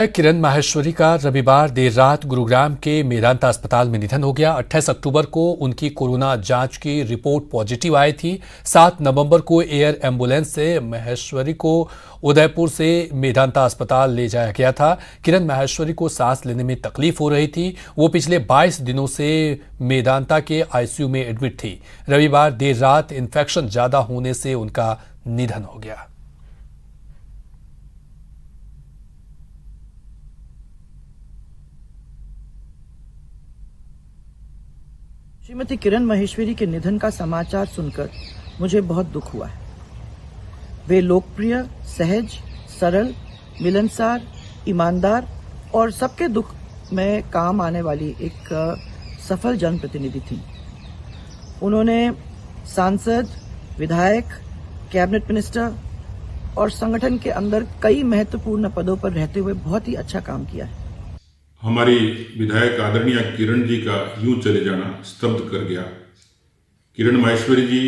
किरण माहेश्वरी का रविवार देर रात गुरुग्राम के मेदांता अस्पताल में निधन हो गया। 28 अक्टूबर को उनकी कोरोना जांच की रिपोर्ट पॉजिटिव आई थी। 7 नवंबर को एयर एम्बुलेंस से माहेश्वरी को उदयपुर से मेदांता अस्पताल ले जाया गया था। किरण माहेश्वरी को सांस लेने में तकलीफ हो रही थी। वो पिछले 22 दिनों से मेदांता के आईसीयू में एडमिट थी। रविवार देर रात इन्फेक्शन ज्यादा होने से उनका निधन हो गया। श्रीमती किरण माहेश्वरी के निधन का समाचार सुनकर मुझे बहुत दुख हुआ है। वे लोकप्रिय, सहज, सरल, मिलनसार, ईमानदार और सबके दुख में काम आने वाली एक सफल जनप्रतिनिधि थी। उन्होंने सांसद, विधायक, कैबिनेट मिनिस्टर और संगठन के अंदर कई महत्वपूर्ण पदों पर रहते हुए बहुत ही अच्छा काम किया है। हमारी विधायक आदरणीय किरण जी का यूं चले जाना स्तब्ध कर गया। किरण माहेश्वरी जी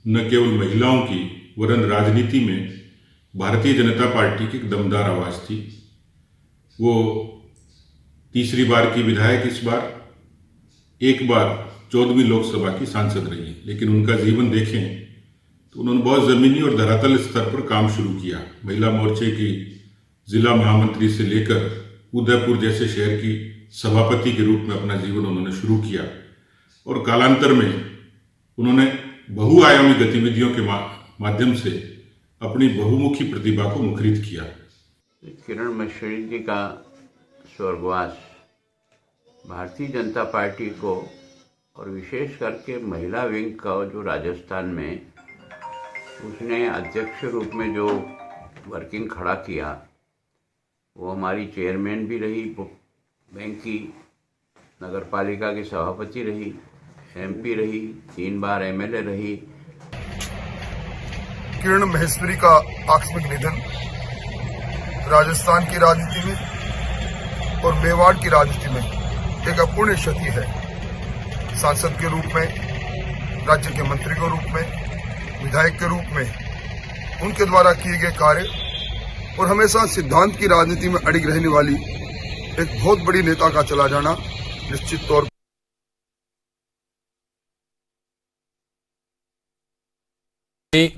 न केवल महिलाओं की वरन राजनीति में भारतीय जनता पार्टी की एक दमदार आवाज थी। वो तीसरी बार की विधायक, इस बार एक बार 14वीं लोकसभा की सांसद रही, लेकिन उनका जीवन देखें तो उन्होंने बहुत जमीनी और धरातल स्तर पर काम शुरू किया। महिला मोर्चे की जिला महामंत्री से लेकर उदयपुर जैसे शहर की सभापति के रूप में अपना जीवन उन्होंने शुरू किया और कालांतर में उन्होंने बहुआयामी गतिविधियों के माध्यम से अपनी बहुमुखी प्रतिभा को मुखरित किया। किरण माहेश्वरी जी का स्वर्गवास भारतीय जनता पार्टी को और विशेष करके महिला विंग का जो राजस्थान में उसने अध्यक्ष रूप में जो वर्किंग खड़ा किया, वो हमारी चेयरमैन भी रही, बैंक की नगरपालिका की सभापति रही, एमपी रही, 3 बार एमएलए रही। किरण माहेश्वरी का आकस्मिक निधन राजस्थान की राजनीति में और मेवाड़ की राजनीति में एक अपूर्णीय क्षति है। सांसद के रूप में, राज्य के मंत्री के रूप में, विधायक के रूप में उनके द्वारा किए गए कार्य और हमेशा सिद्धांत की राजनीति में अड़िग रहने वाली एक बहुत बड़ी नेता का चला जाना निश्चित तौर पर।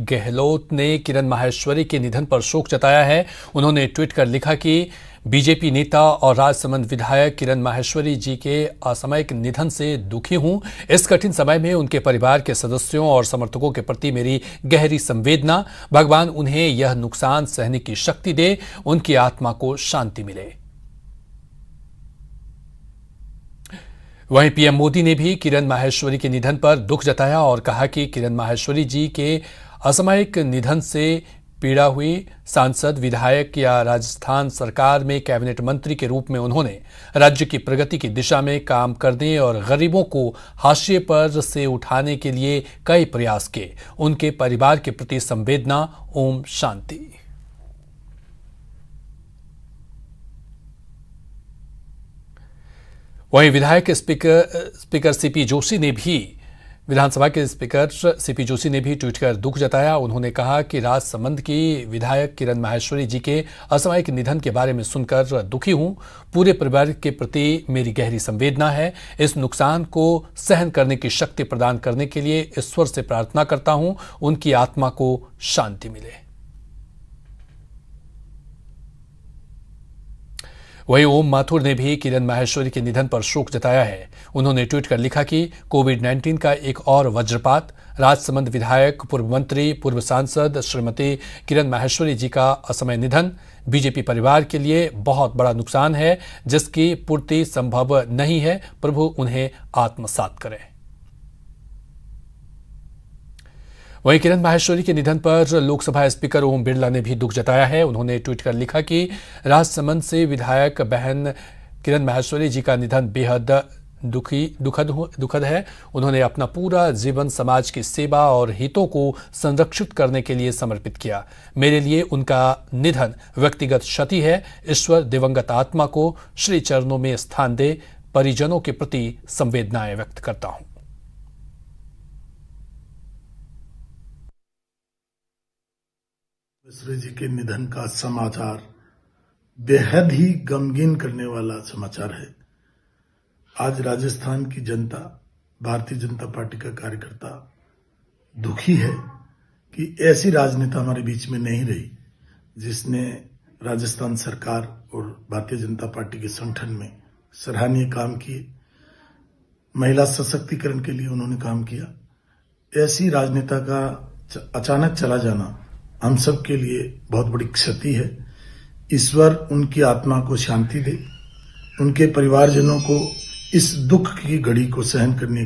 गहलोत ने किरण माहेश्वरी के निधन पर शोक जताया है। उन्होंने ट्वीट कर लिखा कि बीजेपी नेता और राजसमंद विधायक किरण माहेश्वरी जी के असामयिक निधन से दुखी हूं। इस कठिन समय में उनके परिवार के सदस्यों और समर्थकों के प्रति मेरी गहरी संवेदना। भगवान उन्हें यह नुकसान सहने की शक्ति दे, उनकी आत्मा को शांति मिले। वहीं पीएम मोदी ने भी किरण माहेश्वरी के निधन पर दुख जताया और कहा कि किरण माहेश्वरी जी के असामयिक निधन से पीड़ा हुई सांसद, विधायक या राजस्थान सरकार में कैबिनेट मंत्री के रूप में उन्होंने राज्य की प्रगति की दिशा में काम करने और गरीबों को हाशिए पर से उठाने के लिए कई प्रयास किए। उनके परिवार के प्रति संवेदना। ओम शांति। वहीं विधायक स्पीकर सीपी जोशी ने भी विधानसभा के स्पीकर सीपी जोशी ने भी ट्वीट कर दुख जताया। उन्होंने कहा कि राजसमंद की विधायक किरण माहेश्वरी जी के असामयिक निधन के बारे में सुनकर दुखी हूं। पूरे परिवार के प्रति मेरी गहरी संवेदना है। इस नुकसान को सहन करने की शक्ति प्रदान करने के लिए ईश्वर से प्रार्थना करता हूं, उनकी आत्मा को शांति मिले। वहीं ओम माथुर ने भी किरण माहेश्वरी के निधन पर शोक जताया है। उन्होंने ट्वीट कर लिखा कि कोविड-19 का एक और वज्रपात। राजसमंद विधायक, पूर्व मंत्री, पूर्व सांसद श्रीमती किरण माहेश्वरी जी का असमय निधन बीजेपी परिवार के लिए बहुत बड़ा नुकसान है, जिसकी पूर्ति संभव नहीं है। प्रभु उन्हें आत्मसात करें। वहीं किरण माहेश्वरी के निधन पर लोकसभा स्पीकर ओम बिरला ने भी दुख जताया है। उन्होंने ट्वीट कर लिखा कि राजसमंद से विधायक बहन किरण माहेश्वरी जी का निधन बेहद दुखद है। उन्होंने अपना पूरा जीवन समाज की सेवा और हितों को संरक्षित करने के लिए समर्पित किया। मेरे लिए उनका निधन व्यक्तिगत क्षति है। ईश्वर दिवंगत आत्मा को श्री चरणों में स्थान दे। परिजनों के प्रति संवेदनाएं व्यक्त करता हूं। मिश्र जी के निधन का समाचार बेहद ही गमगीन करने वाला समाचार है। आज राजस्थान की जनता, भारतीय जनता पार्टी का कार्यकर्ता दुखी है कि ऐसी राजनेता हमारे बीच में नहीं रही जिसने राजस्थान सरकार और भारतीय जनता पार्टी के संगठन में सराहनीय काम किए। महिला सशक्तिकरण के लिए उन्होंने काम किया। ऐसी राजनेता का अचानक चला जाना हम सब के लिए बहुत बड़ी क्षति है। ईश्वर उनकी आत्मा को शांति दे, उनके परिवारजनों को इस दुख की घड़ी को सहन करने की